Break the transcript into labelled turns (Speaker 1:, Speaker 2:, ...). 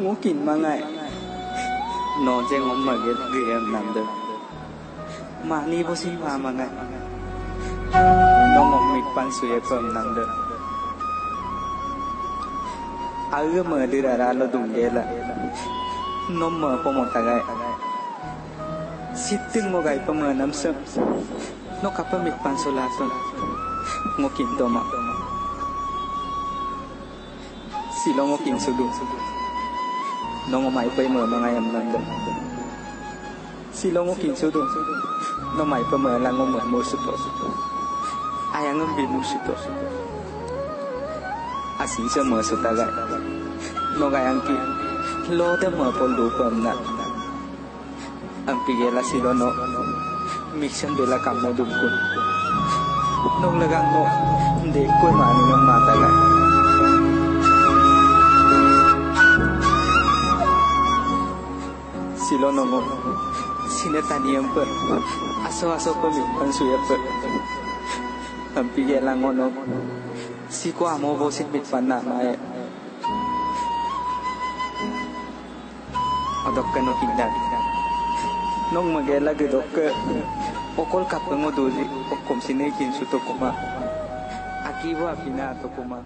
Speaker 1: ngokin mangai no jeng om maget gem namde mani bosi ma mangai no ngom mik pan suye pem namde aga madira lo dungela no ma pomotagai sitting mo gai pamanam se no kapam mik pan solaton ngokin doma silong ngokin sudu no mai pai mo mangai am namde silong ngokin sudu no mai pa mo lang mo mo suto ayang am bin suto asing se mo sutagai no gayang ki lo de mo pol du pam na ang pigela silo no mixan bela kammo dukun nong lagang no de koy mani ng matagai silo no mo sinetaniam per aso ko mi pansuya per ang pigela ngono si ko amo bosit bit panna mae odok kano kindan nong magela gedok ke okol kapengo dozi okom sine kin suto kuma akiwa pina to kuma